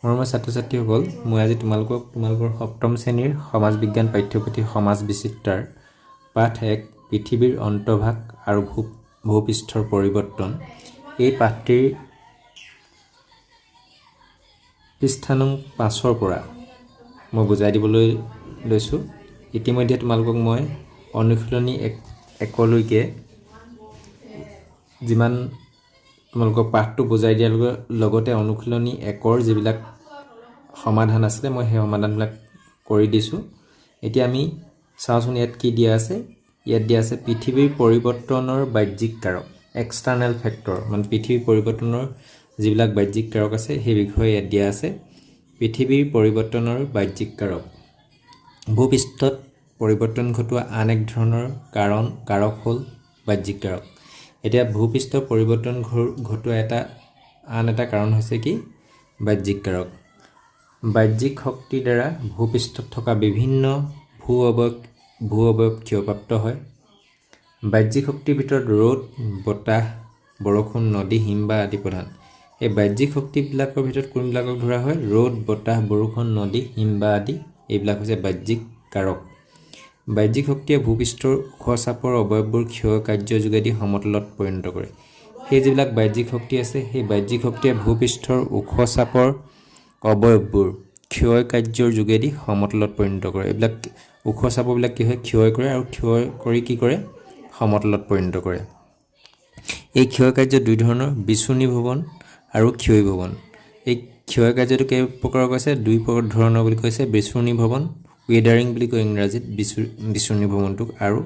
মৰমৰ ছাত্ৰ-ছাত্ৰীসকল, মই আজি তোমালোকৰ সপ্তম শ্ৰেণীৰ সমাজ বিজ্ঞান পাঠ্যপুথি সমাজ বিচিত্ৰাৰ পাঠ 1 পৃথিৱীৰ অন্তৰ্ভাগ আৰু ভূপৃষ্ঠৰ পৰিৱৰ্তন এই পাঠটিৰ পৃষ্ঠা নং 5 পৰা মই বুজাই দিবলৈ লৈছোঁ। ইতিমধ্যে তোমালোকক মই অনুশীলনী 1লৈকে যিমান তোমালোকক পাঠটো বুজাই দিয়াৰ লগতে অনুশীলনী 1ৰ যিবিলাক সমাধান আছিলে মই সেই সমাধানবিলাক কৰি দিছোঁ। এতিয়া আমি চাওঁচোন ইয়াত কি দিয়া আছে। ইয়াত দিয়া আছে পৃথিৱীৰ পৰিৱৰ্তনৰ বাহ্যিক কাৰক, এক্সটাৰ্নেল ফেক্টৰ, মানে পৃথিৱীৰ পৰিৱৰ্তনৰ যিবিলাক বাহ্যিক কাৰক আছে সেই বিষয়ে ইয়াত দিয়া আছে। পৃথিৱীৰ পৰিৱৰ্তনৰ বাহ্যিক কাৰক। ভূপৃষ্ঠত পৰিৱৰ্তন ঘটোৱা আন এক ধৰণৰ কাৰক হ'ল বাহ্যিক কাৰক। এতিয়া ভূপৃষ্ঠ পৰিৱৰ্তন ঘটোৱা আন এটা কাৰণ হৈছে কি? বাহ্যিক কাৰক। বাহ্যিক শক্তিৰ দ্বাৰা ভূপৃষ্ঠত থকা বিভিন্ন ভূ অৱয়ব ক্ষয়প্ৰাপ্ত হয়। বাহ্যিক শক্তিৰ ভিতৰত ৰ'দ, বতাহ, বৰষুণ, নদী, হিমবাহ আদি প্ৰধান। এই বাহ্যিক শক্তিবিলাকৰ ভিতৰত কোনবিলাকক ধৰা হয়? ৰ'দ, বতাহ, বৰষুণ, নদী, হিমবাহ আদি এইবিলাক হৈছে বাহ্যিক কাৰক। বাহ্যিক শক্তিয়ে ভূপৃষ্ঠৰ ওখ চাপৰ অৱয়ৱবোৰ ক্ষয় কাৰ্যৰ যোগেদি সমতলত পৰিণত কৰে। সেই যিবিলাক বাহ্যিক শক্তি আছে সেই বাহ্যিক শক্তিয়ে ভূপৃষ্ঠৰ ওখ চাপৰ অৱয়ৱবোৰ ক্ষয় কাৰ্যৰ যোগেদি সমতলত পৰিণত কৰে। এইবিলাক ওখ চাপবিলাক কি হয়? ক্ষয় কৰে, আৰু ক্ষয় কৰি কি কৰে? সমতলত পৰিণত কৰে। এই ক্ষয় কাৰ্য দুই ধৰণৰ, বিচূৰ্ণী ভৱন আৰু ক্ষয়ী ভৱন। এই ক্ষয় কাৰ্যটো কেই প্ৰকাৰৰ কৈছে? দুই ধৰণৰ বুলি কৈছে। বিচূৰ্ণী ভৱন, ৱেডাৰিং বুলি কয় ইংৰাজীত বিচূৰ্ণী ভৱনটোক, আৰু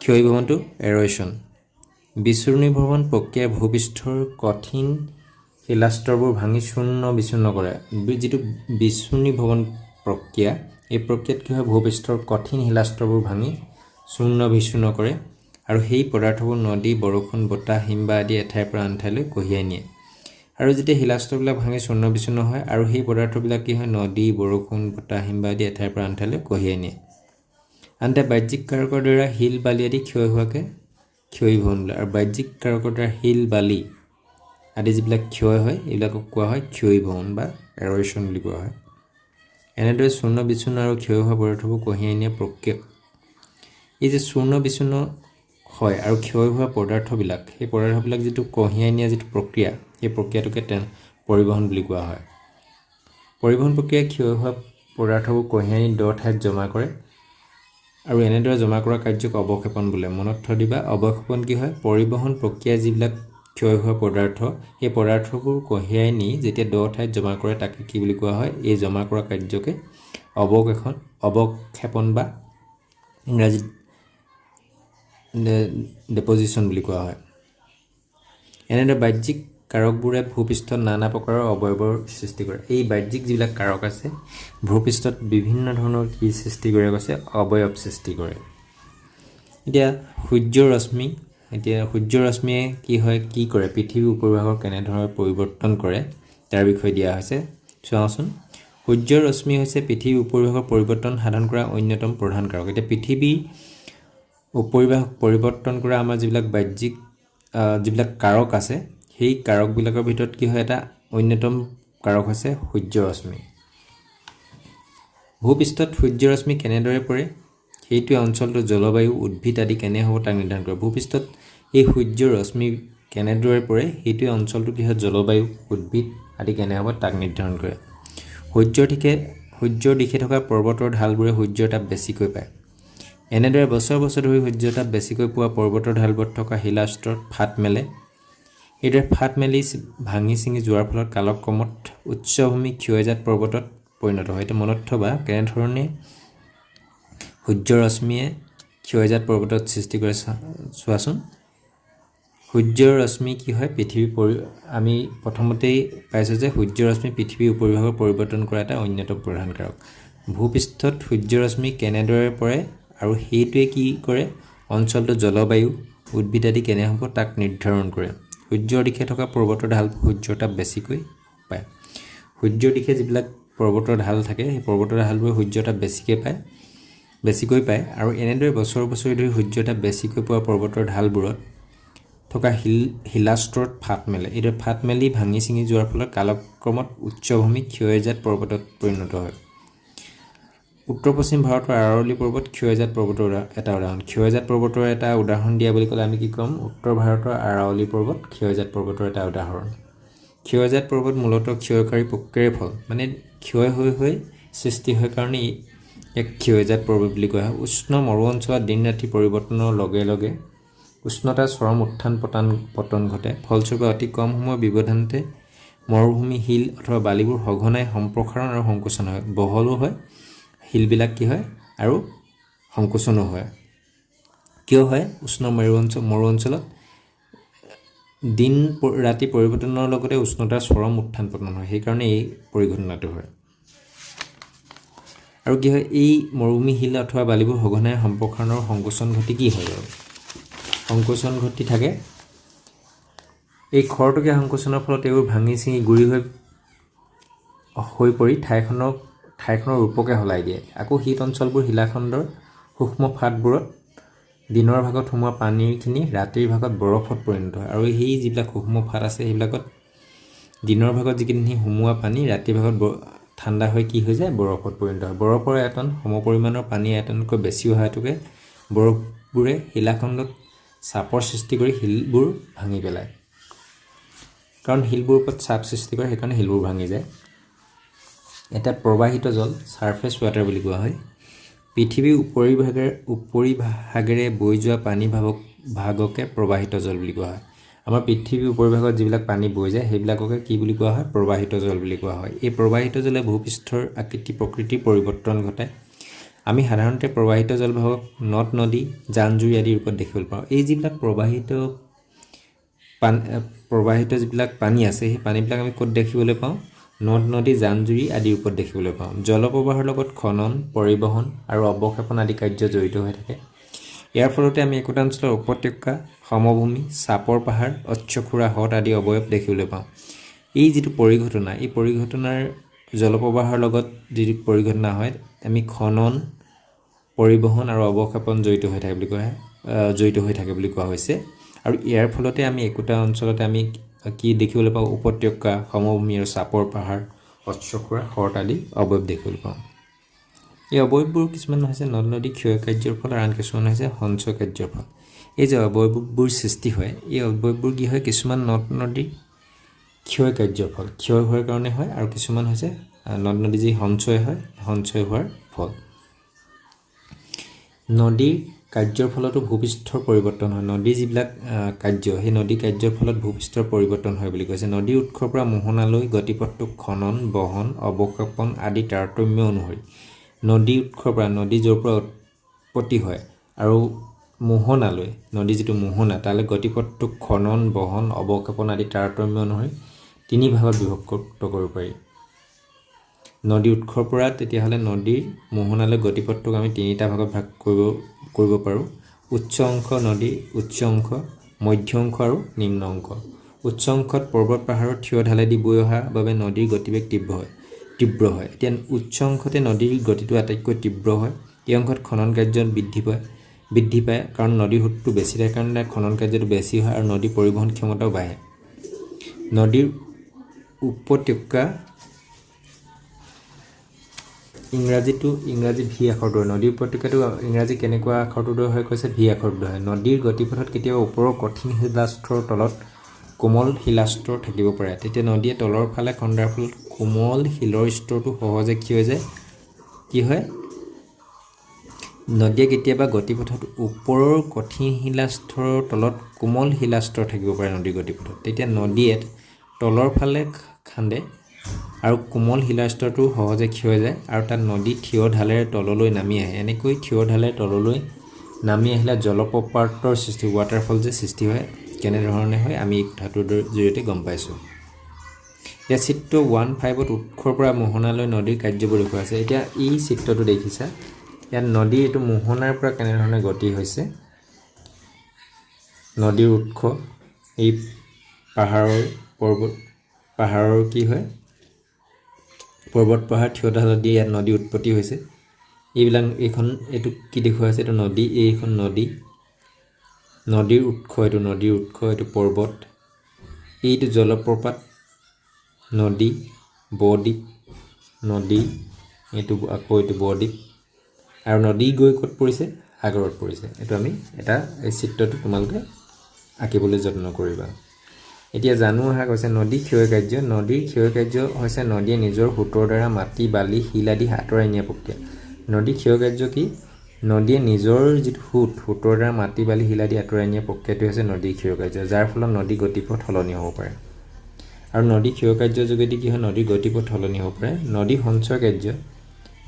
ক্ষয়ী ভৱনটো এৰ'শ্যন। বিচূৰ্ণী ভৱন প্ৰক্ৰিয়াই ভূপৃষ্ঠৰ কঠিন শিলাস্তৰবোৰ ভাঙি চূৰ্ণ বিচূৰ্ণ কৰে। যিটো বিচূৰ্ণী ভৱন প্ৰক্ৰিয়া, এই প্ৰক্ৰিয়াত কি হয়? ভূপৃষ্ঠৰ কঠিন শিলাস্তৰবোৰ ভাঙি চূৰ্ণ বিচূৰ্ণ কৰে, আৰু সেই পদাৰ্থবোৰ নদী, বৰষুণ, বতাহ, হিমবাহ আদি এঠাইৰ পৰা আন ঠাইলৈ কঢ়িয়াই নিয়ে। আৰু যেতিয়া শিলাস্তৰবিলাক ভাঙি চূৰ্ণ বিচূৰ্ণ হয় আৰু সেই পদাৰ্থবিলাক কি হয়? নদী, বৰষুণ, বতাহ, হিমবাহ আদি এঠাইৰ পৰা আন ঠাইলৈ কঢ়িয়াই নিয়ে। আনহাতে বাহ্যিক কাৰকৰ দ্বাৰা শিল, বালি আদি ক্ষয় হোৱাকে ক্ষয়ী ভৱন বোলে। আৰু বাহ্যিক কাৰকৰ দ্বাৰা শিল, বালি আদি যিবিলাক ক্ষয় হয় এইবিলাকক কোৱা হয় ক্ষয়ী ভৱন বা এৰ'শ্যন বুলি কোৱা হয়। এনেদৰে চূৰ্ণ বিচূৰ্ণ আৰু ক্ষয় হোৱা পদাৰ্থবোৰ কঢ়িয়াই নিয়া প্ৰক্ৰিয়া। এই যে চূৰ্ণ বিচূৰ্ণ হয় আৰু ক্ষয় হোৱা পদাৰ্থবিলাক, সেই পদাৰ্থবিলাক যিটো কঢ়িয়াই নিয়া যিটো প্ৰক্ৰিয়া, সেই প্ৰক্ৰিয়াটোকে পৰিবহণ বুলি কোৱা হয়। পৰিবহণ প্ৰক্ৰিয়াই ক্ষয় হোৱা পদাৰ্থবোৰ কঢ়িয়াই নি দ ঠাইত জমা কৰে, আৰু এনেদৰে জমা কৰা কাৰ্যক অৱক্ষেপণ বোলে। মনত থৈ দিবা, অৱক্ষেপণ কি হয়? পৰিবহণ প্ৰক্ৰিয়াই যিবিলাক ক্ষয় হোৱা পদাৰ্থ, সেই পদাৰ্থবোৰ কঢ়িয়াই নি যেতিয়া দ ঠাইত জমা কৰে তাকে কি বুলি কোৱা হয়? এই জমা কৰা কাৰ্যকে অৱক্ষেপণ বা ইংৰাজীত ডেপজিশ্যন বুলি কোৱা হয়। এনেদৰে বাহ্যিক কাৰকবোৰে ভূপৃষ্ঠত নানা প্ৰকাৰৰ অৱয়ৱৰ সৃষ্টি কৰে। এই বাহ্যিক যিবিলাক কাৰক আছে ভূপৃষ্ঠত বিভিন্ন ধৰণৰ কি সৃষ্টি কৰে কৈছে? অৱয়ৱ সৃষ্টি কৰে। এতিয়া সূৰ্যৰ ৰশ্মিয়ে কি হয়, কি কৰে? পৃথিৱীৰ উপৰিভাগৰ কেনেধৰণে পৰিৱৰ্তন কৰে তাৰ বিষয়ে দিয়া হৈছে। চোৱাচোন, সূৰ্যৰ ৰশ্মি হৈছে পৃথিৱীৰ উপৰিভাগৰ পৰিৱৰ্তন সাধন কৰা অন্যতম প্ৰধান কাৰক। এতিয়া পৃথিৱীৰ উপৰিভাগ পৰিৱৰ্তন কৰা আমাৰ যিবিলাক বাহ্যিক যিবিলাক কাৰক আছে সেই কাৰকবিলাকৰ ভিতৰত কি হয়? এটা অন্যতম কাৰক হৈছে সূৰ্য ৰশ্মি। ভূপৃষ্ঠত সূৰ্য ৰশ্মি কেনেদৰে পৰে সেইটোৱে অঞ্চলটোৰ জলবায়ু, উদ্ভিদ আদি কেনে হ'ব তাক নিৰ্ধাৰণ কৰে। ভূপৃষ্ঠত এই সূৰ্য ৰশ্মি কেনেদৰে পৰে সেইটোৱে অঞ্চলটোৰ কি হয়? জলবায়ু, উদ্ভিদ আদি কেনে হ'ব তাক নিৰ্ধাৰণ কৰে। সূৰ্যৰ দিশে থকা পৰ্বতৰ ঢালবোৰে সূৰ্যৰ তাপ বেছিকৈ পায়। এনেদৰে বছৰ বছৰ ধৰি সূৰ্যৰ তাপ বেছিকৈ পোৱা পৰ্বতৰ ঢালবোৰত থকা শিলাস্তৰত ফাট মেলে। এইদৰে ফাট মেলি ভাঙি ছিঙি যোৱাৰ ফলত কালক্ৰমত উচ্চভূমি ক্ষয়জাত পৰ্বতত পৰিণত হয়। এতিয়া মনত থবা কেনেধৰণে সূৰ্য ৰশ্মিয়ে ক্ষয়জাত পৰ্বতত সৃষ্টি কৰে। চোৱাচোন, সূৰ্যৰ ৰশ্মি কি হয়? আমি প্ৰথমতেই পাইছোঁ যে সূৰ্য ৰশ্মি পৃথিৱীৰ উপৰিভাগৰ পৰিৱৰ্তন কৰা এটা অন্যতম প্ৰধান কাৰক। ভূপৃষ্ঠত সূৰ্য ৰশ্মি কেনেদৰে পৰে আৰু সেইটোৱে কি কৰে? অঞ্চলটোৰ জলবায়ু, উদ্ভিদ আদি কেনে হ'ব তাক নিৰ্ধাৰণ কৰে। সূৰ্যৰ দিশে থকা পৰ্বতৰ ঢালবোৰ সূৰ্যৰ তাপ বেছিকৈ পায়। সূৰ্যৰ দিশে যিবিলাক পৰ্বতৰ ঢাল থাকে সেই পৰ্বতৰ ঢালবোৰে সূৰ্যৰ তাপ বেছিকৈ পায়, আৰু এনেদৰে বছৰ বছৰ ধৰি সূৰ্যৰ তাপ বেছিকৈ পোৱা পৰ্বতৰ ঢালবোৰত থকা শিলাস্তৰত ফাট মেলে। এইদৰে ফাট মেলি ভাঙি ছিঙি যোৱাৰ ফলত কালক্ৰমত উচ্চভূমি ক্ষয়জাত পৰ্বতত পৰিণত হয়। উত্তৰ পশ্চিম ভাৰতৰ আৰাৱলী পৰ্বত ক্ষয়জাত পৰ্বতৰ এটা উদাহৰণ। ক্ষয়জাত পৰ্বতৰ এটা উদাহৰণ দিয়া বুলি ক'লে আমি কি ক'ম? উত্তৰ ভাৰতৰ আৰাৱলী পৰ্বত ক্ষয়জাত পৰ্বতৰ এটা উদাহৰণ। ক্ষয়জাত পৰ্বত মূলতঃ ক্ষয়কাৰী প্ৰক্ৰিয়াৰ ফল, মানে ক্ষয় হৈ হৈ সৃষ্টি হয় কাৰণে এক ক্ষয়জাত পৰ্বত বুলি কোৱা হয়। উষ্ণ মৰু অঞ্চলত দিন ৰাতি পৰিৱৰ্তনৰ লগে লগে উষ্ণতাৰ চৰম উত্থান পতন ঘটে। ফলস্বৰূপে অতি কম সময়ৰ ব্যৱধানতে মৰুভূমি শিল অথবা বালিবোৰ সঘনাই সম্প্ৰসাৰণ আৰু সংকোচন হয়। বহলো হয় শিলবিলাক কি হয় আৰু সংকোচনো হয়। কিয় হয়? উষ্ণ মৰু অঞ্চলত দিন ৰাতি পৰিৱৰ্তনৰ লগতে উষ্ণতাৰ চৰম উত্থান পতন হয়, সেইকাৰণে এই পৰিঘটনাটো হয়। আৰু কি হয়? এই মৰুভূমি শিল অথবা বালিবোৰ সঘনাই সম্প্ৰসাৰণৰ সংকোচন ঘটি কি হয় বাৰু? সংকোচন ঘটি থাকে। এই খৰতকীয়া সংকোচনৰ ফলত এইবোৰ ভাঙি ছিঙি গুৰি হৈ পৰি ঠাইখনৰ ৰূপকে সলাই দিয়ে। আকৌ শীত অঞ্চলবোৰ শিলাখণ্ডৰ সূক্ষ্ম ফাটবোৰত দিনৰ ভাগত সোমোৱা পানীখিনি ৰাতিৰ ভাগত বৰফত পৰিণত হয়। আৰু সেই যিবিলাক সূক্ষ্ম ফাট আছে সেইবিলাকত দিনৰ ভাগত যিখিনি সোমোৱা পানী ৰাতিৰ ভাগত ঠাণ্ডা হৈ কি হৈ যায়? বৰফত পৰিণত হয়। বৰফৰ আয়তন সমপৰিমাণৰ পানী আয়তনতকৈ বেছি হোৱা হেতুকে বৰফবোৰে শিলাখণ্ডত চাপৰ সৃষ্টি কৰি শিলবোৰ ভাঙি পেলায়। কাৰণ শিলবোৰ ওপৰত চাপ সৃষ্টি কৰে, সেইকাৰণে শিলবোৰ ভাঙি যায়। এটা প্ৰবাহিত জল ছাৰফেচ ৱাটাৰ বুলি কোৱা হয়। পৃথিৱীৰ উপৰিভাগেৰে বৈ যোৱা পানী ভাগকে প্ৰবাহিত জল বুলি কোৱা হয়। আমাৰ পৃথিৱীৰ উপৰিভাগত যিবিলাক পানী বৈ যায় সেইবিলাককে কি বুলি কোৱা হয়? প্ৰবাহিত জল বুলি কোৱা হয়। এই প্ৰবাহিত জলে ভূপৃষ্ঠৰ আকৃতি প্ৰকৃতিৰ পৰিৱৰ্তন ঘটায়। আমি সাধাৰণতে প্ৰবাহিত জলভাগক নদ নদী জান জুৰি আদিৰ ৰূপত দেখিবলৈ পাওঁ। এই যিবিলাক প্ৰবাহিত যিবিলাক পানী আছে সেই পানীবিলাক আমি ক'ত দেখিবলৈ পাওঁ? নদ নদী জান জুৰি আদিৰ ৰূপত দেখিবলৈ পাওঁ। জলপ্ৰবাহৰ লগত খনন, পৰিবহণ আৰু অৱক্ষেপণ আদি কাৰ্য জড়িত হৈ থাকে। ইয়াৰ ফলতে আমি একোটা অঞ্চলৰ উপত্যকা, সমভূমি, চাপৰ পাহাৰ, অশ্বক্ষুৰা হ্ৰদ আদি অৱয়ব দেখিবলৈ পাওঁ। এই যিটো পৰিঘটনা, এই পৰিঘটনাৰ জলপ্ৰবাহৰ লগত যিটো পৰিঘটনা হয়, আমি খনন, পৰিবহণ আৰু অৱক্ষেপণ জড়িত হৈ থাকে বুলি কোৱা হৈছে। আৰু ইয়াৰ ফলতে আমি একোটা অঞ্চলতে আমি কি দেখিবলৈ পাওঁ? উপত্যকা, সমভূমি আৰু চাপৰ পাহাৰ, অশ্বক্ষুৰা হ্ৰদ আদি অৱয়ব দেখিবলৈ পাওঁ। এই অৱয়ববোৰ কিছুমান হৈছে নদ নদী ক্ষয় কাৰ্যৰ ফল আৰু আন কিছুমান হৈছে সঞ্চয় কাৰ্যৰ ফল। এই যে অৱয়ববোৰ সৃষ্টি হয়, এই অৱয়ববোৰ কি হয়? কিছুমান নদ নদীৰ ক্ষয় কাৰ্যৰ ফল, ক্ষয় হোৱাৰ কাৰণে হয়, আৰু কিছুমান হৈছে নদ নদী যি সঞ্চয় হয়, সঞ্চয় হোৱাৰ ফল। নদীৰ কাৰ্যৰ ফলতো ভূপৃষ্ঠৰ পৰিৱৰ্তন হয়। নদীৰ যিবিলাক কাৰ্য, সেই নদী কাৰ্যৰ ফলত ভূপৃষ্ঠৰ পৰিৱৰ্তন হয় বুলি কৈছে। নদীৰ উৎসৰ পৰা মোহনালৈ গতিপথটো খনন, বহন, অৱক্ষেপণ আদি তাৰতম্য অনুসৰি নদী উৎসৰ পৰা, নদী য'ৰ পৰা উৎপত্তি হয় আৰু মোহনালৈ, নদী যিটো মোহনা, তালৈ গতিপথটো খনন, বহন, অৱক্ষেপণ আদি তাৰতম্য অনুসৰি তিনি ভাগত বিভক্ত কৰিব পাৰি। নদীৰ উৎসৰ পৰা তেতিয়াহ'লে নদীৰ মোহনালৈ গতিপথটোক আমি তিনিটা ভাগত ভাগ কৰিব পাৰোঁ। উচ্চ অংশ নদীৰ উচ্চ অংশ, মধ্য অংশ আৰু নিম্ন অংশ। উচ্চ অংশত পৰ্বত পাহাৰৰ থিয় ঢালেদি বৈ অহা বাবে নদীৰ গতিবেগ তীব্ৰ হয়। এতিয়া উচ্চ অংশতে নদীৰ গতিটো আটাইতকৈ তীব্ৰ হয়। এই অংশত খনন কাৰ্য বৃদ্ধি পায় কাৰণ নদীৰ সোঁতটো বেছি থাকে কাৰণে খনন কাৰ্যটো বেছি হয় আৰু নদীৰ পৰিবহণ ক্ষমতাও বাঢ়ে। নদীৰ উপত্যকা ইংৰাজী ভি আখৰ দৰে। নদীৰ উপত্যকাটো ইংৰাজী কেনেকুৱা আখৰটোৰ দৰে হৈ কৈছে? ভি আখৰটোৰ দৰে। নদীৰ গতিপথত কেতিয়াবা ওপৰৰ কঠিন শিলাস্তৰৰ তলত কোমল শিলাস্তৰ থাকিব পাৰে। তেতিয়া নদীয়ে তলৰ ফালে খন্দাৰ ফলত কোমল শিলৰ স্তৰটো সহজে কি হৈ যায়? কি হয়? নদীয়ে কেতিয়াবা গতিপথত ওপৰৰ কঠিন শিলাস্তৰৰ তলত কোমল শিলাস্তৰ থাকিব পাৰে নদীৰ গতিপথত। তেতিয়া নদীয়ে তলৰ ফালে খান্দে আৰু কোমল শিলাস্তৰটো সহজে ক্ষয় যায় আৰু তাত নদী থিয় ঢালেৰে তললৈ নামি আহে। এনেকৈ থিয় ঢালেৰে তললৈ নামি আহিলে জলপ্ৰপাতৰ সৃষ্টি, ৱাটাৰফল যে সৃষ্টি হয়, কেনেধৰণে হয় আমি এই কথাটোৰ জৰিয়তে গম পাইছোঁ। এতিয়া চিত্ৰ 1.5ত উৎসৰ পৰা মোহনালৈ নদীৰ কাৰ্যবোৰ দেখুওৱা আছে। এতিয়া এই চিত্ৰটো দেখিছা, ইয়াত নদীৰ এইটো মোহনাৰ পৰা কেনেধৰণে গতি হৈছে। নদীৰ উৎস এই পাহাৰৰ কি হয়? পৰ্বত পাহাৰ থিয় ঢালত দি ইয়াত নদী উৎপত্তি হৈছে। এইটো কি দেখুওৱা হৈছে? এইটো নদী, এইখন নদী। নদীৰ উৎস এইটো পৰ্বত, এইটো জলপ্ৰপাত, নদী, বদ্বীপ, নদী, এইটো বদ্বীপ, আৰু নদী গৈ ক'ত পৰিছে? সাগৰত পৰিছে। এইটো আমি এই চিত্ৰটো তোমালোকে আঁকিবলৈ যত্ন কৰিবা। এতিয়া জানো অহা কৈছে নদীৰ ক্ষয় কাৰ্য। নদীৰ ক্ষয় কাৰ্য হৈছে নদীয়ে নিজৰ সোঁতৰ দ্বাৰা মাটি, বালি, শিল আদি আঁতৰাই নিয়া প্ৰক্ৰিয়া। নদীৰ ক্ষয় কাৰ্য কি? নদীয়ে নিজৰ যিটো সোঁতৰ দ্বাৰা মাটি, বালি, শিল আদি আঁতৰাই নিয়া প্ৰক্ৰিয়াটো হৈছে নদীৰ ক্ষয় কাৰ্য, যাৰ ফলত নদীৰ গতিপথ সলনি হ'ব পাৰে। আৰু নদীৰ ক্ষয় কাৰ্যৰ যোগেদি কি হয়? নদীৰ গতিপথ সলনি হ'ব পাৰে। নদী সঞ্চয় কাৰ্য,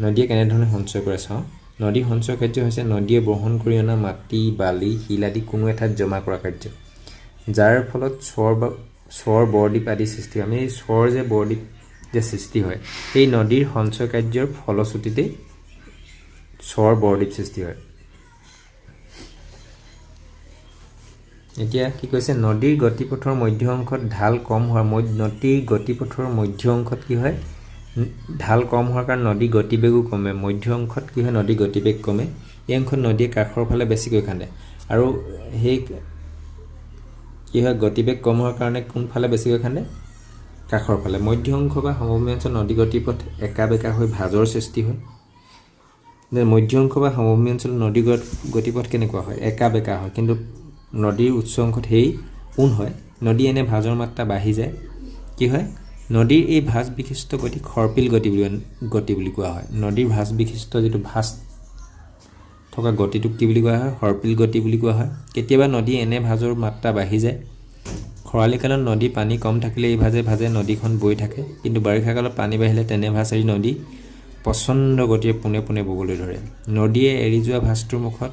নদীয়ে কেনেধৰণে সঞ্চয় কৰে চাওঁ। নদী সঞ্চয় কাৰ্য হৈছে নদীয়ে বহন কৰি অনা মাটি, বালি, শিল আদি কোনো এঠাইত জমা কৰা কাৰ্য, যাৰ ফলত চৰ বৰদ্বীপ আদি সৃষ্টি হয়। আমি এই চৰ যে বৰদ্বীপ যে সৃষ্টি হয়, এই নদীৰ সঞ্চয় কাৰ্যৰ ফলশ্ৰুতিতেই চৰ বৰদ্বীপ সৃষ্টি হয়। এতিয়া কি কৈছে? নদীৰ গতিপথৰ মধ্য অংশত ঢাল কম হোৱা, নদীৰ গতিপথৰ মধ্য অংশত কি হয়? ঢাল কম হোৱাৰ কাৰণে নদীৰ গতিবেগো কমে। মধ্য অংশত কি হয়? নদীৰ গতিবেগ কমে। এই অংশত নদীয়ে কাষৰ ফালে বেছিকৈ খান্দে, আৰু সেই কি হয়? গতিবেগ কম হোৱাৰ কাৰণে কোনফালে বেছিকৈ খান্দে? কাষৰ ফালে। মধ্য অংশ বা সমভূমি অঞ্চল নদী গতিপথ একা বেকা হৈ ভাঁজৰ সৃষ্টি হয়। মধ্য অংশ বা সমভূমি অঞ্চলত নদীৰ গতিপথ কেনেকুৱা হয়? একা বেকা হয়, কিন্তু নদীৰ উচ্চ অংশত সেই পোন হয়। নদী এনে ভাঁজৰ মাত্ৰা বাঢ়ি যায়। কি হয়? নদীৰ এই ভাঁজ বিশিষ্ট গতি সৰ্পিল গতি বুলি কোৱা হয়। নদীৰ ভাঁজ বিশিষ্ট যিটো ভাঁজ থকা গতিটোক কি বুলি কোৱা হয়? সৰ্পিল গতি বুলি কোৱা হয়। কেতিয়াবা নদী এনে ভাঁজৰ মাত্ৰা বাঢ়ি যায়। খৰালি কালত নদী পানী কম থাকিলে এই ভাঁজে নদীখন বৈ থাকে, কিন্তু বাৰিষা কালত পানী বাঢ়িলে তেনে ভাঁজ এৰি নদী প্ৰচণ্ড গতিৰে পোনে পোনে ববলৈ ধৰে। নদীয়ে এৰি যোৱা ভাঁজটোৰ মুখত,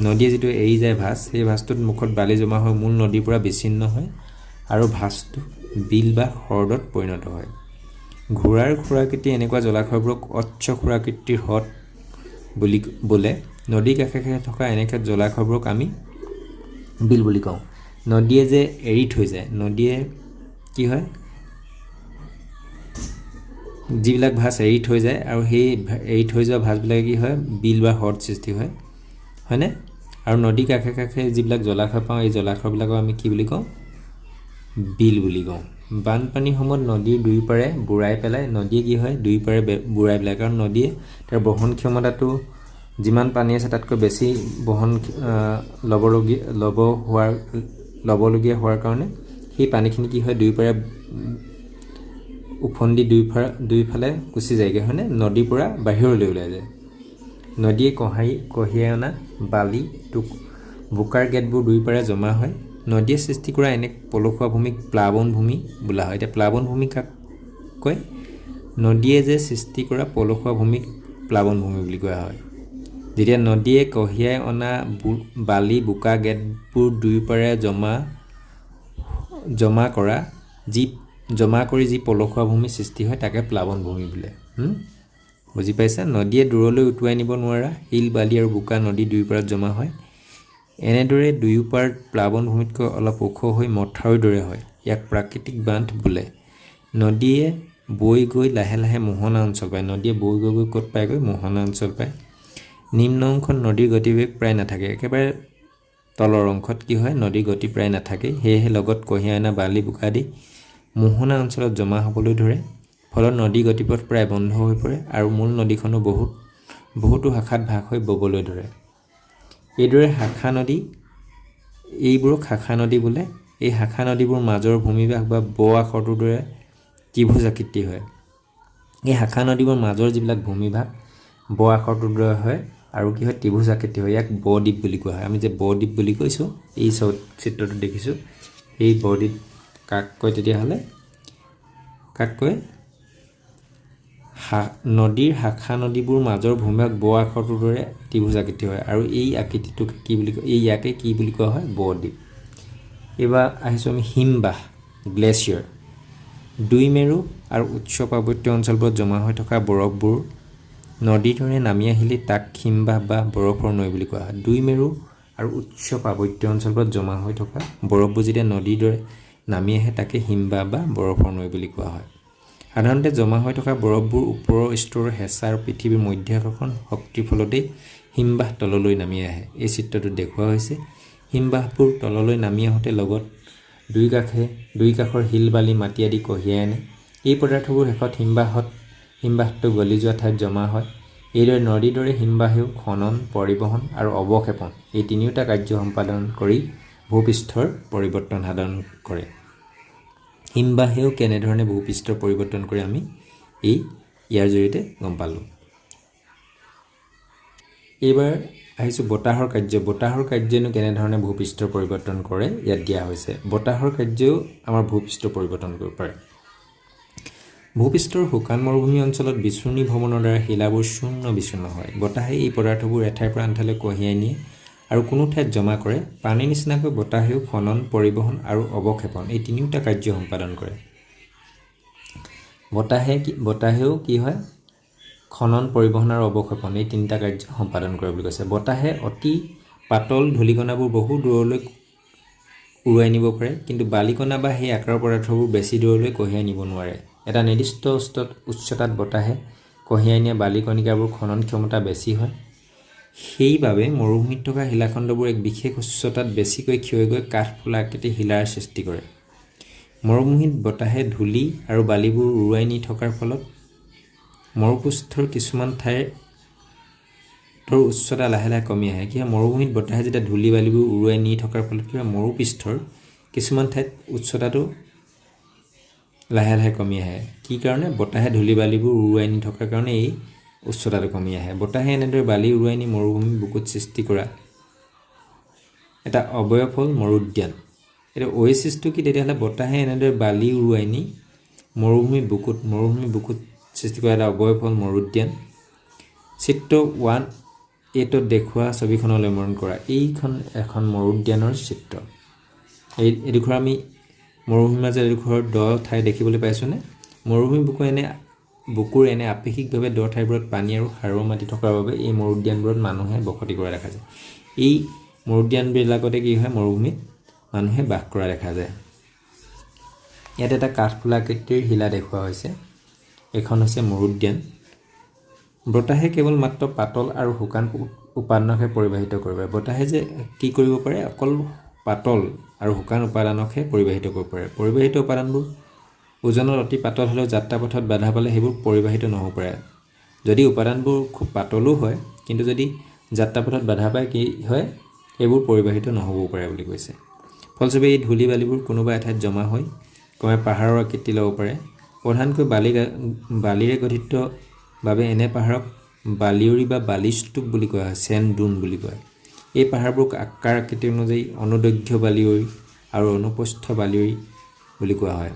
নদীয়ে যিটো এৰি যায় ভাঁজ, সেই ভাঁজটোত মুখত বালি জমা হৈ মূল নদীৰ পৰা বিচ্ছিন্ন হয়, আৰু ভাঁজটো বিল বা হ্ৰদত পৰিণত হয়। ঘোঁৰাৰ খুৰাকৃতি এনেকুৱা জলাশয়বোৰক অচ্ছ খুৰাকৃতিৰ হ্ৰদ বুলি বোলে। নদীৰ কাষে কাষে থকা এনেকুৱা জলাশয়বোৰক আমি বিল বুলি কওঁ। নদীয়ে যে এৰি থৈ যায়, নদীয়ে কি হয়? যিবিলাক ভাঁজ এৰি থৈ যায়, আৰু সেই এৰি থৈ যোৱা ভাঁজবিলাকে কি হয়? বিল বা হ্ৰদ সৃষ্টি হয়, হয়নে? আৰু নদীৰ কাষে কাষে যিবিলাক জলাশয় পাওঁ, এই জলাশয়বিলাকক আমি কি বুলি কওঁ? বিল বুলি কওঁ। বানপানীৰ সময়ত নদীৰ দুই পাৰে বুৰাই পেলাই, নদীয়ে কি হয়? দুই পাৰে বুৰাই পেলাই, কাৰণ নদীয়ে তাৰ বহন ক্ষমতাটো যিমান পানী আছে তাতকৈ বেছি ল'বলগীয়া হোৱাৰ কাৰণে সেই পানীখিনি কি হয়? দুই পাৰে উফন্দি দুইফালে গুচি যায়গৈ, হয়নে? নদীৰ পৰা বাহিৰলৈ ওলাই যায়। নদীয়ে কঢ়িয়াই অনা বালি, বোকাৰ গেটবোৰ দুই পাৰে জমা হয়। নদীয়ে সৃষ্টি কৰা এনে পলসুৱা ভূমিক প্লাৱন ভূমি বোলা হয়। এতিয়া প্লাৱন ভূমি কাক কয়? নদীয়ে যে সৃষ্টি কৰা পলসুৱা ভূমিক প্লাৱন ভূমি বুলি কোৱা হয়। যেতিয়া নদীয়ে কঢ়িয়াই অনা বালি, বোকা গেটবোৰ দুই পাৰে জমা কৰি যি পলসুৱা ভূমি সৃষ্টি হয়, তাকে প্লাৱন ভূমি বোলে। বুজি পাইছা? নদীয়ে দূৰলৈ উটুৱাই নিব নোৱাৰা শিল, বালি আৰু বোকা নদী দুই পাৰত জমা হয়। এনেদৰে দুয়ো পাৰ প্লাৱন ভূমিতকৈ অলপ ওখ হৈ মথাউৰিৰ দৰে হয়। ইয়াক প্ৰাকৃতিক বান্ধ বোলে। নদীয়ে বৈ গৈ লাহে লাহে মোহনা অঞ্চল পায়। নদীয়ে বৈ গৈ ক'ত পায়গৈ? মোহনা অঞ্চল পায়। নিম্ন অংশত নদীৰ গতিবেগ প্ৰায় নাথাকে। একেবাৰে তলৰ অংশত কি হয়? নদীৰ গতি প্ৰায় নাথাকে। সেয়েহে লগত কঢ়িয়াই অনা বালি, বোকা আদি মোহনা অঞ্চলত জমা হ'বলৈ ধৰে। ফলত নদীৰ গতিপথ প্ৰায় বন্ধ হৈ পৰে, আৰু মূল নদীখনো বহুতো শাখাত ভাগ হৈ ববলৈ ধৰে। এইদৰে এইবোৰক শাখা নদী বোলে। এই শাখা নদীবোৰ মাজৰ ভূমিভাগ বা আখৰটোৰ দৰে ত্ৰিভুজ আকৃতি হয়। এই শাখা নদীবোৰ মাজৰ যিবিলাক ভূমিভাগ আখৰটোৰ দৰে হয়, আৰু কি হয়? ত্ৰিভুজ আকৃতি হয়। ইয়াক বদ্বীপ বুলি কোৱা হয়। আমি যে বদ্বীপ বুলি কৈছোঁ, এই চিত্ৰটো দেখিছোঁ, এই বদ্বীপ কাক কয়? তেতিয়াহ'লে কাক কয়? নদীৰ শাখা নদীবোৰ মাজৰ ভূমিভাগ আখৰটোৰ দৰে ত্ৰিভুজ আকৃতি হয়, আৰু এই আকৃতিটোক কি বুলি কয়? ইয়াকে কি বুলি কোৱা হয়? বদ্বীপ। এইবাৰ আহিছোঁ আমি হিমবাহ, গ্লেচিয়াৰ। দুই মেৰু আৰু উচ্চ পাৰ্বত্য অঞ্চলবোৰত জমা হৈ থকা বৰফবোৰ নদীৰ দৰে নামি আহিলে তাক হিমবাহ বা বৰফৰ নৈ বুলি কোৱা হয়। দুই মেৰু আৰু উচ্চ পাৰ্বত্য অঞ্চলবোৰত জমা হৈ থকা বৰফবোৰ যেতিয়া নদীৰ দৰে নামি আহে, তাকে হিমবাহ বা বৰফৰ নৈ বুলি কোৱা হয়। সাধাৰণতে জমা হৈ থকা বৰফবোৰ ওপৰৰ স্তৰৰ হেঁচা আৰু পৃথিৱীৰ মধ্যাকৰ্ষণ শক্তিৰ ফলতেই হিমবাহ তললৈ নামি আহে। এই চিত্ৰটোত দেখুওৱা হৈছে হিমবাহবোৰ তললৈ নামি আহোঁতে লগত দুই কাষৰ শিল বালি মাটি আদি কঢ়িয়াই আনে। এই পদাৰ্থবোৰ শেষত হিমবাহটো গলি যোৱা ঠাইত জমা হয়। এইদৰে নদীৰ দৰে হিমবাহেও খনন, পৰিবহণ আৰু অৱক্ষেপণ এই তিনিওটা কাৰ্য সম্পাদন কৰি ভূপৃষ্ঠৰ পৰিৱৰ্তন সাধন কৰে। হিমবাহেও কেনেধৰণে ভূপৃষ্ঠৰ পৰিৱৰ্তন কৰে আমি ইয়াৰ জৰিয়তে গম পালোঁ। এইবাৰ আহিছোঁ বতাহৰ কাৰ্য। বতাহৰ কাৰ্যনো কেনেধৰণে ভূপৃষ্ঠৰ পৰিৱৰ্তন কৰে ইয়াত দিয়া হৈছে। বতাহৰ কাৰ্যও আমাৰ ভূপৃষ্ঠৰ পৰিৱৰ্তন কৰিব পাৰে। ভূপৃষ্ঠৰ শুকান মৰুভূমি অঞ্চলত বিচূৰ্ণী ভ্ৰমণৰ দ্বাৰা শিলাবোৰ চূৰ্ণ বিচূৰ্ণ হয়। বতাহে এই পদাৰ্থবোৰ এঠাইৰ পৰা আন ঠাইলৈ কঢ়িয়াই নিয়ে আৰু কোনো ঠাইত জমা কৰে। পানীৰ নিচিনাকৈ বতাহেও খনন, পৰিবহণ আৰু অৱক্ষেপণ এই তিনিওটা কাৰ্য সম্পাদন কৰে। বতাহেও কি হয়? খনন, পৰিবহণ আৰু অৱক্ষেপণ এই তিনিটা কাৰ্য সম্পাদন কৰে বুলি কৈছে। বতাহে অতি পাতল ধূলিকণাবোৰ বহু দূৰলৈ উৰুৱাই নিব পাৰে, কিন্তু বালিকণা বা সেই আকাৰৰ পদাৰ্থবোৰ বেছি দূৰলৈ কঢ়িয়াই নিব নোৱাৰে। এটা নিৰ্দিষ্ট উচ্চতাত বতাহে কঢ়িয়াই নিয়া বালিকণিকাবোৰ খনন ক্ষমতা বেছি হয়। সেইবাবে মৰুভূমিত থকা শিলাখণ্ডবোৰ এক বিশেষ উচ্চতাত বেছিকৈ ক্ষয় গৈ কাঠফুলা আকৃতিৰ শিলাৰ সৃষ্টি কৰে। মৰুভূমিত বতাহে ধূলি আৰু বালিবোৰ উৰুৱাই নি থকাৰ ফলত মৰুপৃষ্ঠৰ কিছুমান ঠাইৰ উচ্চতা লাহে লাহে কমি আহে। কি হয়? মৰুভূমিত বতাহে যেতিয়া ধূলি বালিবোৰ উৰুৱাই নি থকাৰ ফলত কি হয়? মৰুপৃষ্ঠৰ কিছুমান ঠাইত উচ্চতাটো লাহে লাহে কমি আহে। কি কাৰণে? বতাহে ধূলি বালিবোৰ উৰুৱাই নি থকাৰ কাৰণে এই উচ্চতাটো কমি আহে। বতাহে এনেদৰে বালি উৰুৱাই নি মৰুভূমি বুকুত সৃষ্টি কৰা এটা অৱয়ব হ'ল মৰুদ্যান। এতিয়া অ'ৱেচিছটো কি? তেতিয়াহ'লে বতাহে এনেদৰে বালি উৰুৱাই নি মৰুভূমি বুকুত সৃষ্টি কৰা এটা অৱয়ব হ'ল মৰুদ্যান। চিত্ৰ 1A দেখুওৱা ছবিখনলৈ মন কৰা। এইখন এখন মৰুদ্যানৰ চিত্ৰ। এডোখৰ আমি মৰুভূমিৰ মাজত এডোখৰ দ ঠাই দেখিবলৈ পাইছোঁনে? মৰুভূমি বুকুৰ এনে আপেক্ষিকভাৱে দ ঠাইবোৰত পানী আৰু সাৰুৱা মাটি থকাৰ বাবে এই মৰুদ্যানবোৰত মানুহে বসতি কৰা দেখা যায়। এই মৰুদ্যানবিলাকতে কি হয়? মৰুভূমিত মানুহে বাস কৰা দেখা যায়। ইয়াত এটা কাঠফুলা আকৃতিৰ শিলা দেখুওৱা হৈছে। এখন হৈছে মৰুদ্যান। বতাহে কেৱল মাত্ৰ পাতল আৰু শুকান উপাদানকহে পৰিবাহিত কৰিব পাৰে। বতাহে যে কি কৰিব পাৰে? অকল পাতল আৰু শুকান উপাদানকহে পৰিবাহিত কৰিব পাৰে। পৰিবাহিত উপাদানবোৰ ওজনত অতি পাতল হ'লেও যাত্ৰাপথত বাধা পালে সেইবোৰ পৰিবাহিত নহ'ব পাৰে। যদি উপাদানবোৰ খুব পাতলো হয়, কিন্তু যদি যাত্ৰাপথত বাধা পায় কি হয়? সেইবোৰ পৰিবাহিত নহ'বও পাৰে বুলি কৈছে। ফলস্বৰূপে এই ধূলি বালিবোৰ কোনোবা এঠাইত জমা হৈ ক্ৰমে পাহাৰৰ আকৃতি ল'ব পাৰে। প্ৰধানকৈ বালিৰে গঠিত বাবে এনে পাহাৰক বালিয়ৰী বা বালিস্তূপ বুলি কোৱা হয়, চেণ্ড ডুন বুলি কয়। এই পাহাৰবোৰক আকাৰ আকৃতি অনুযায়ী অনুদৈৰ্ঘ্য বালিয়ৰী আৰু অনুপ্ৰস্থ বালিয়ৰী বুলি কোৱা হয়।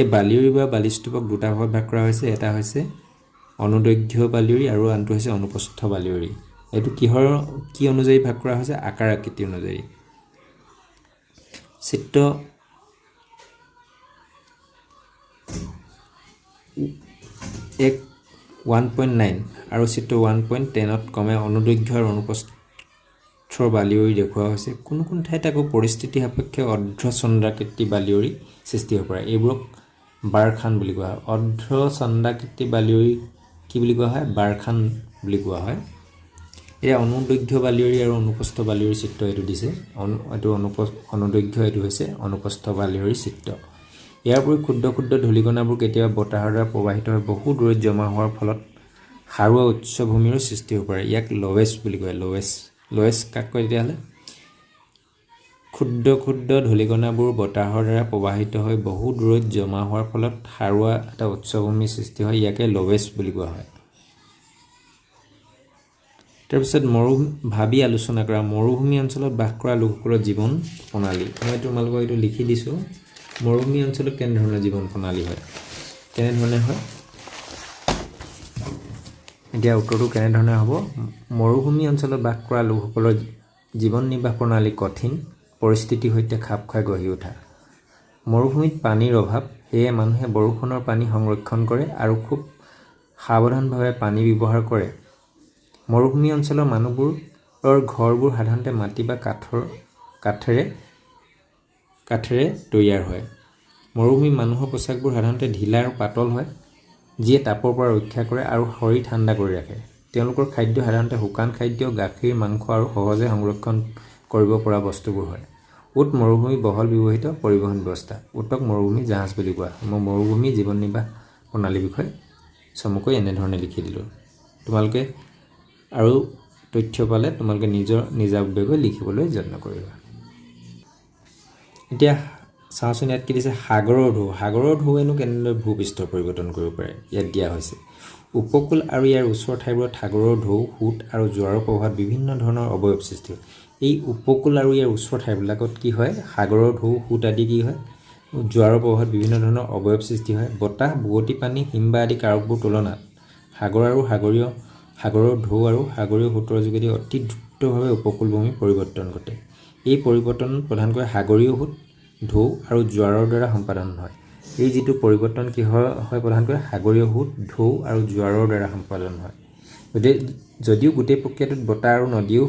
এই বালিয়ৰী বা বালিস্তূপক দুটা ভাগত ভাগ কৰা হৈছে। এটা হৈছে অনুদৈৰ্ঘ্য বালিয়ৰী আৰু আনটো হৈছে অনুপ্ৰস্থ বালিয়ৰী। এইটো কি অনুযায়ী ভাগ কৰা হৈছে? আকাৰ আকৃতি অনুযায়ী। চিত্ৰ 1.9 আৰু চিত্ৰ 1.10 ক্ৰমে অনুদৈৰ্ঘ্য আৰু অনুপ্ৰস্থৰ বালিয়ৰী দেখুওৱা হৈছে। কোনো ঠাইত আকৌ পৰিস্থিতি সাপেক্ষে অৰ্ধচন্দ্ৰাকৃতি বালিয়ৰী সৃষ্টি হ'ব পাৰে। এইবোৰক বাৰখান বুলি কোৱা হয়। অৰ্ধচন্দ্ৰাকৃতি বালিয়ৰী কি বুলি কোৱা হয়? বাৰখান বুলি কোৱা হয়। এতিয়া অনুদৈৰ্ঘ্য বালিয়ৰী আৰু অনুপ্ৰস্থ বালিয়ৰী চিত্ৰ এইটো দিছে। এইটো অনুদৈৰ্ঘ্য, এইটো হৈছে অনুপ্ৰস্থ বালিয়ৰী চিত্ৰ। ইয়াৰ উপৰি ক্ষুদ্ৰ ক্ষুদ্ৰ ধূলিকণাবোৰ কেতিয়াবা বতাহৰ দ্বাৰা প্ৰবাহিত হৈ বহু দূৰৈত জমা হোৱাৰ ফলত সাৰুৱা উচ্চভূমিৰো সৃষ্টি হ'ব পাৰে। ইয়াক লৱেছ বুলি কয়। লৱেছ কাক কয় তেতিয়াহ'লে? ক্ষুদ্ৰ ক্ষুদ্ৰ ধূলিকণাবোৰ বতাহৰ দ্বাৰা প্ৰবাহিত হৈ বহু দূৰৈত জমা হোৱাৰ ফলত সাৰুৱা এটা উচ্চভূমিৰ সৃষ্টি হয়। ইয়াকে লৱেছ বুলি কোৱা হয়। তাৰপিছত ভাবি আলোচনা কৰা মৰুভূমি অঞ্চলত বাস কৰা লোকসকলৰ জীৱন প্ৰণালী। মই তোমালোকক এইটো লিখি দিছোঁ। মৰুভূমি অঞ্চলত কেনেধৰণৰ জীৱন প্ৰণালী হয়? কেনেধৰণে হয়? এতিয়া উত্তৰটো কেনেধৰণে হ'ব? মৰুভূমি অঞ্চলত বাস কৰা লোকসকলৰ জীৱন নিৰ্বাহ প্ৰণালী কঠিন পৰিস্থিতিৰ সৈতে খাপ খাই গঢ়ি উঠা। মৰুভূমিত পানীৰ অভাৱ, সেয়ে মানুহে বৰষুণৰ পানী সংৰক্ষণ কৰে আৰু খুব সাৱধানভাৱে পানী ব্যৱহাৰ কৰে। মৰুভূমি অঞ্চলৰ মানুহবোৰৰ ঘৰবোৰ সাধাৰণতে মাটি বা কাঠেৰে তৈয়াৰ হয়। মৰুভূমিৰ মানুহৰ পোচাকবোৰ সাধাৰণতে ঢিলা আৰু পাতল হয়, যিয়ে তাপৰ পৰা ৰক্ষা কৰে আৰু শৰীৰ ঠাণ্ডা কৰি ৰাখে। তেওঁলোকৰ খাদ্য সাধাৰণতে শুকান খাদ্য, গাখীৰ, মাংস আৰু সহজে সংৰক্ষণ কৰিব পৰা বস্তুবোৰ হয়। উট মৰুভূমি বহল ব্যৱহৃত পৰিবহণ ব্যৱস্থা। উটক মৰুভূমি জাহাজ বুলি কোৱা হয়। মই মৰুভূমি জীৱন নিৰ্বাহ প্ৰণালীৰ বিষয়ে চমুকৈ এনেধৰণে লিখি দিলোঁ। তোমালোকে আৰু তথ্য পালে তোমালোকে নিজাববীয়াকৈ লিখিবলৈ যত্ন কৰিবা। এতিয়া চাওঁচোন ইয়াত কি দিছে, সাগৰৰ ঢৌ। সাগৰৰ ঢৌৱেনো কেনেদৰে ভূপৃষ্ঠৰ পৰিৱৰ্তন কৰিব পাৰে। ইয়াত দিয়া হৈছে উপকূল আৰু ইয়াৰ ওচৰৰ ঠাইবোৰত সাগৰৰ ঢৌ, সোঁত আৰু জোৱাৰৰ প্ৰভাৱত বিভিন্ন ধৰণৰ অৱয়ব সৃষ্টি হয়। এই উপকূল আৰু ইয়াৰ ওচৰৰ ঠাইবিলাকত কি হয়, সাগৰৰ ঢৌ, সোঁত আদি কি হয়, জোৱাৰৰ প্ৰভাৱত বিভিন্ন ধৰণৰ অৱয়ব সৃষ্টি হয়। বতাহ, বোৱতী পানী, হিমবাহ আদি কাৰকবোৰ তুলনাত সাগৰৰ ঢৌ আৰু সাগৰীয় সোঁতৰ যোগেদি অতি দ্ৰুতভাৱে উপকূলভূমিৰ পৰিৱৰ্তন ঘটে। এই পৰিৱৰ্তন প্ৰধানকৈ সাগৰীয় সোঁত, ঢৌ আৰু জোৱাৰৰ দ্বাৰা সম্পাদন হয়। এই যিটো পৰিৱৰ্তন কি হয় প্ৰধানকৈ সাগৰীয় সোঁত, ঢৌ আৰু জোৱাৰৰ দ্বাৰা সম্পাদন হয়। যদিও গোটেই প্ৰক্ৰিয়াটোত বতাহ আৰু নদীয়েও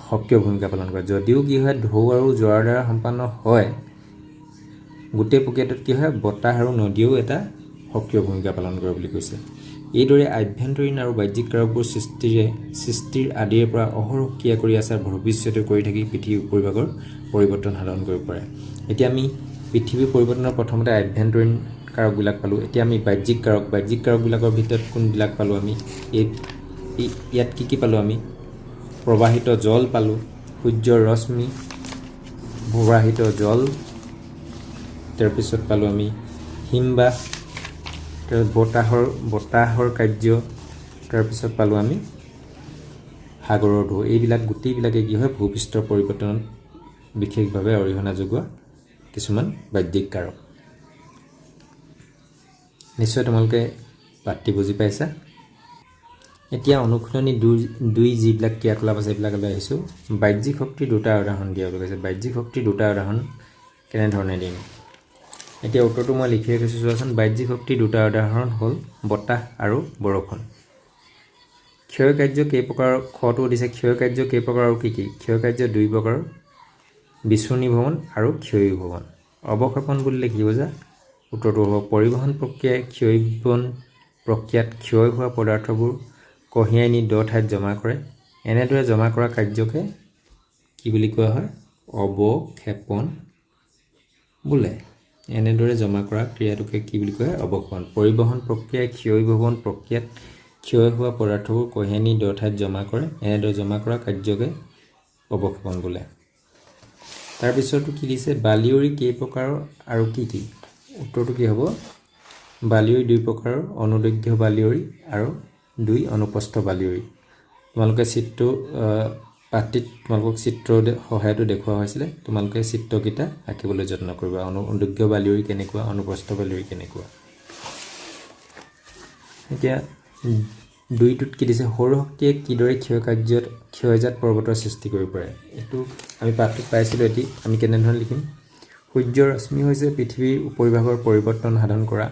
সক্ৰিয় ভূমিকা পালন কৰে। যদিও কি হয়, ঢৌ আৰু জোৱাৰৰ দ্বাৰা সম্পন্ন হয়, গোটেই প্ৰক্ৰিয়াটোত কি হয়, বতাহ আৰু নদীয়েও এটা সক্ৰিয় ভূমিকা পালন কৰে বুলি কৈছে। এইদৰে আভ্যন্তৰীণ আৰু বাহ্যিক কাৰকবোৰ সৃষ্টিৰ আদিৰ পৰা অহৰহ ক্ৰিয়া কৰি আছে আৰু ভৱিষ্যতে কৰি থাকি পৃথিৱীৰ উপৰিভাগৰ পৰিৱৰ্তন সাধন কৰিব পাৰে। এতিয়া আমি পৃথিৱীৰ পৰিৱৰ্তনৰ প্ৰথমতে আভ্যন্তৰীণ কাৰকবিলাক পালোঁ। এতিয়া আমি বাহ্যিক কাৰকবিলাকৰ ভিতৰত কোনবিলাক পালোঁ আমি, ইয়াত কি পালোঁ আমি, প্ৰবাহিত জল পালোঁ, সূৰ্যৰ ৰশ্মি, প্ৰবাহিত জল, তাৰপিছত পালোঁ আমি হিমবাহ, বতাহৰ কাৰ্য, তাৰপিছত পালোঁ আমি সাগৰৰ ঢৌ। এইবিলাক গোটেইবিলাকে কি হয়, ভূপৃষ্ঠৰ পৰিৱৰ্তনত বিশেষভাৱে অৰিহণা যোগোৱা কিছুমান বাহ্যিক কাৰক। নিশ্চয় তোমালোকে পাঠটি বুজি পাইছা। এতিয়া অনুশীলনী 2 যিবিলাক ক্ৰিয়াকলাপ আছে সেইবিলাকলৈ আহিছোঁ। বাহ্যিক শক্তিৰ দুটা উদাহৰণ দিয়া বুলি কৈছে। বাহ্যিক শক্তিৰ দুটা উদাহৰণ কেনেধৰণে দিম। এতিয়া উত্তৰটো মই লিখি ৰাখিছোঁ, চোৱাচোন। বাহ্যিক শক্তিৰ দুটা উদাহৰণ হ'ল বতাহ আৰু বৰষুণ। ক্ষয় কাৰ্য কেইপ্ৰকাৰৰ, খটো দিছে ক্ষয় কাৰ্য কেইপ্ৰকাৰ আৰু কি কি। ক্ষয় কাৰ্য 2 প্ৰকাৰৰ, বিচূৰ্ণীভৱন আৰু ক্ষয়ীভৱন। অৱক্ষেপণ বুলিলে কি বুজা। উত্তৰটো হ'ব পৰিবহণ প্ৰক্ৰিয়াত ক্ষয় হোৱা পদাৰ্থবোৰ কঢ়িয়াই নি দ ঠাইত জমা কৰে। এনেদৰে জমা কৰা কাৰ্যকে কি বুলি কোৱা হয়, অৱক্ষেপণ বোলে। এনেদৰে জমা কৰা ক্ৰিয়াটোকে কি বুলি কোৱা হয়, অৱক্ষেপণ। পৰিবহণ প্ৰক্ৰিয়াই ক্ষয়ীভৱন প্ৰক্ৰিয়াত ক্ষয় হোৱা পদাৰ্থবোৰ কঢ়িয়াই নি দ ঠাইত জমা কৰে। এনেদৰে জমা কৰা কাৰ্যকে অৱক্ষেপণ বোলে। তাৰপিছতো কি দিছে, বালিয়ৰী কেইপ্ৰকাৰৰ আৰু কি কি। উত্তৰটো কি হ'ব, বালিয়ৰী 2 প্ৰকাৰৰ, অনুদৈৰ্ঘ্য বালিয়ৰী আৰু 2 অনুপ্ৰস্থ বালিয়ৰী। তোমালোকে পাঠটিত তোমালোকক চিত্ৰৰ সহায়তো দেখুওৱা হৈছিলে। তোমালোকে চিত্ৰকেইটা আঁকিবলৈ যত্ন কৰিবা। অনুদৈৰ্ঘ্য বালিয়ৰী কেনেকুৱা, অনুপ্ৰস্থ বালিয়ৰী কেনেকুৱা। এতিয়া 2টোত কি দিছে, সৌৰশক্তিয়ে কিদৰে ক্ষয়জাত পৰ্বতৰ সৃষ্টি কৰিব পাৰে। এইটো আমি পাঠটোত পাইছিলোঁ। এটি আমি কেনেধৰণে লিখিম, সূৰ্যৰ ৰশ্মি হৈছে পৃথিৱীৰ উপৰিভাগৰ পৰিৱৰ্তন সাধন কৰা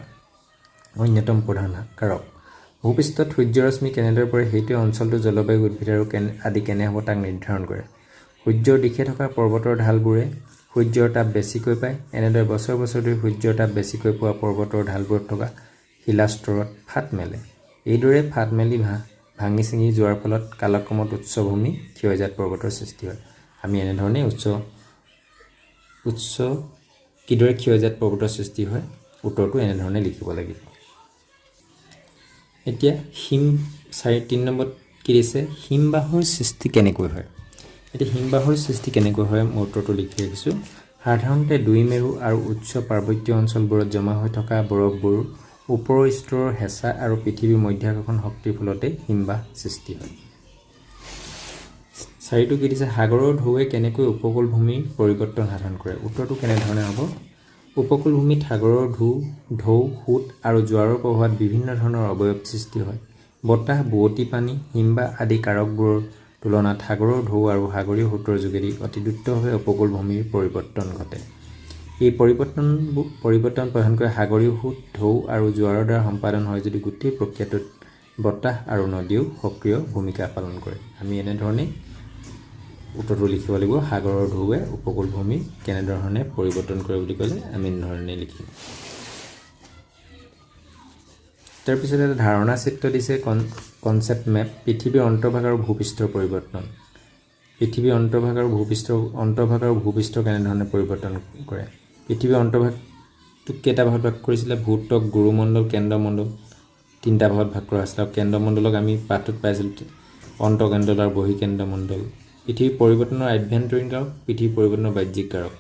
অন্যতম প্ৰধান কাৰক। ভূপৃষ্ঠত সূৰ্যৰ ৰশ্মি কেনেদৰে পৰে সেইটোৱে অঞ্চলটোৰ জলবায়ু, উদ্ভিদ আৰু আদি কেনে হ'ব তাক নিৰ্ধাৰণ কৰে। সূৰ্যৰ দিশে থকা পৰ্বতৰ ঢালবোৰে সূৰ্যৰ তাপ বেছিকৈ পায়। এনেদৰে বছৰ বছৰ ধৰি সূৰ্যৰ তাপ বেছিকৈ পোৱা পৰ্বতৰ ঢালবোৰত থকা শিলাস্তৰত ফাট মেলে। এইদৰে ফাট মেলি ভাঙি ছিঙি যোৱাৰ ফলত কালক্ৰমত উচ্চভূমি ক্ষয়জাত পৰ্বতৰ সৃষ্টি হয়। আমি এনেধৰণে কিদৰে ক্ষয়জাত পৰ্বতৰ সৃষ্টি হয়, উত্তৰটো এনেধৰণে লিখিব লাগিব। এতিয়া 3 নম্বৰত কি দিছে, হিমবাহৰ সৃষ্টি কেনেকৈ হয়। এতিয়া হিমবাহৰ সৃষ্টি কেনেকৈ হয়, মই উত্তৰটো লিখি ৰাখিছোঁ। সাধাৰণতে 2 মেৰু আৰু উচ্চ পাৰ্বত্য অঞ্চলবোৰত জমা হৈ থকা বৰফবোৰ ওপৰৰ স্তৰৰ হেঁচা আৰু পৃথিৱীৰ মধ্যাকৰ্ষণ শক্তিৰ ফলতে হিমবাহ সৃষ্টি হয়। 4টো কি দিছে, সাগৰৰ ঢৌৱে কেনেকৈ উপকূলভূমিৰ পৰিৱৰ্তন সাধন কৰে। উত্তৰটো কেনেধৰণে হ'ব, উপকূলভূমিত সাগৰৰ ঢৌ, সোঁত আৰু জোৱাৰৰ প্ৰভাৱত বিভিন্ন ধৰণৰ অৱয়ব সৃষ্টি হয়। বতাহ, বোৱতী পানী, হিমবাহ আদি কাৰকবোৰৰ তুলনাত সাগৰৰ ঢৌ আৰু সাগৰীয় সোঁতৰ যোগেদি অতি দ্ৰুতভাৱে উপকূলভূমিৰ পৰিৱৰ্তন ঘটে। এই পৰিৱৰ্তন প্ৰধানকৈ সাগৰীয় সোঁত, ঢৌ আৰু জোৱাৰৰ দ্বাৰা সম্পাদন হয় যদি গোটেই প্ৰক্ৰিয়াটোত বতাহ আৰু নদীয়েও সক্ৰিয় ভূমিকা পালন কৰে। আমি এনেধৰণে উত্তৰটো লিখিব লাগিব। সাগৰৰ ঢৌৱে উপকূলভূমি কেনেধৰণে পৰিৱৰ্তন কৰে বুলি ক'লে আমি এনেধৰণে লিখিম। তাৰপিছত এটা ধাৰণা চিত্ৰ দিছে কনচেপ্ট মেপ পৃথিৱীৰ অন্তৰ্ভাগ আৰু ভূপৃষ্ঠৰ পৰিৱৰ্তন পৃথিৱীৰ অন্তৰ্ভাগ আৰু ভূপৃষ্ঠ কেনেধৰণে পৰিৱৰ্তন কৰে পৃথিৱীৰ অন্তৰ্ভাগটোক কেইটা ভাগত ভাগ কৰিছিলে ভূত্বক গুৰুমণ্ডল কেন্দ্ৰমণ্ডল তিনিটা ভাগত ভাগ কৰা হৈছিলে আৰু কেন্দ্ৰমণ্ডলক আমি পাঠটোত পাইছিলোঁ অন্তঃকেন্দ্ৰল আৰু বহিঃকেন্দ্ৰমণ্ডল পৃথিৱীৰ পৰিৱৰ্তনৰ আভ্যন্তৰীণ কাৰক পৃথিৱীৰ পৰিৱৰ্তনৰ বাহ্যিক কাৰক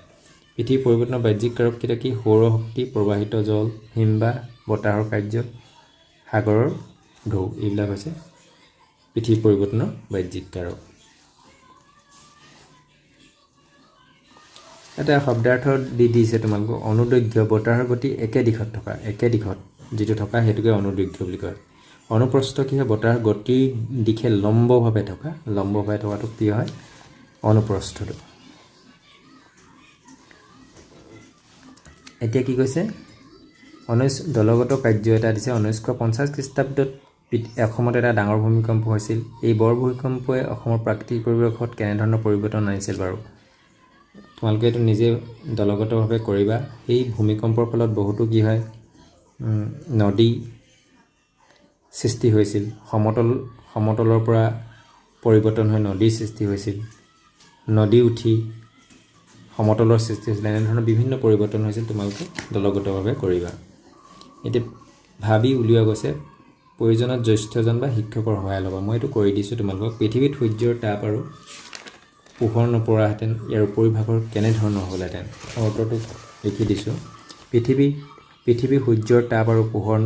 পৃথিৱীৰ পৰিৱৰ্তনৰ বাহ্যিক কাৰককেইটা কি সৌৰশক্তি প্ৰবাহিত জল হিমবাহ বতাহৰ কাৰ্য সাগৰৰ ঢৌ এইবিলাক হৈছে পৃথিৱীৰ পৰিৱৰ্তনৰ বাহ্যিক কাৰক এটা শব্দাৰ্থ দিছে তোমালোকক অনুদৈৰ্ঘ্য বতাহৰ গতি একে দিশত যিটো থকা সেইটোকে অনুদৈৰ্ঘ্য বুলি কয় অনুপ্ৰস্থ কি হয় বতাহৰ গতিৰ দিশে লম্বভাৱে থকাটো কি হয় অনুপ্ৰস্থটো এতিয়া কি কৈছে দলগত কাৰ্য এটা দিছে 1950 খ্ৰীষ্টাব্দত অসমত এটা ডাঙৰ ভূমিকম্প হৈছিল এই বৰ ভূমিকম্পই অসমৰ প্ৰাকৃতিক পৰিৱেশত কেনেধৰণৰ পৰিৱৰ্তন আনিছিল বাৰু তোমালোকে এইটো নিজে দলগতভাৱে কৰিবা এই ভূমিকম্পৰ ফলত বহুতো কি হয় নদী সৃষ্টি হৈছিল সমতলৰ পৰা পৰিৱৰ্তন হৈ নদীৰ সৃষ্টি হৈছিল নদী উঠি সমতলৰ সৃষ্টি হৈছিল এনেধৰণৰ বিভিন্ন পৰিৱৰ্তন হৈছিল তোমালোকে দলগতভাৱে কৰিবা এতিয়া ভাবি উলিওৱা গৈছে প্ৰয়োজনত জ্যেষ্ঠজন বা শিক্ষকৰ সহায় ল'ব মই এইটো কৰি দিছোঁ তোমালোকক পৃথিৱীত সূৰ্যৰ তাপ আৰু পোহৰ নপৰাহেঁতেন ইয়াৰ উপৰিভাগৰ কেনেধৰণৰ হ'লহেঁতেন মই উত্তৰটো লিখি দিছোঁ পৃথিৱী সূৰ্যৰ তাপ আৰু পোহৰ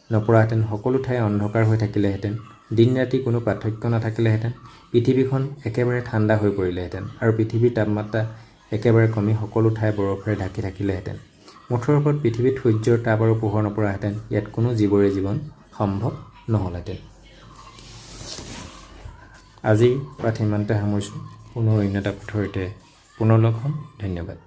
নপৰাহেঁতেন সকলো ঠাই অন্ধকাৰ হৈ থাকিলেহেঁতেন দিন ৰাতি কোনো পাৰ্থক্য নাথাকিলেহেঁতেন পৃথিৱীখন একেবাৰে ঠাণ্ডা হৈ পৰিলেহেঁতেন আৰু পৃথিৱীৰ তাপমাত্ৰা একেবাৰে কমি সকলো ঠাই বৰফেৰে ঢাকি থাকিলেহেঁতেন মুঠৰ ওপৰত পৃথিৱীত সূৰ্যৰ তাপ আৰু পোহৰ নপৰাহেঁতেন ইয়াত কোনো জীৱৰে জীৱন সম্ভৱ নহ'লহেঁতেন আজিৰ পাঠ ইমানতে সামৰিছোঁ পুনৰ অন্য এটা পাঠৰ সৈতে পুনৰ লগ হ'ম ধন্যবাদ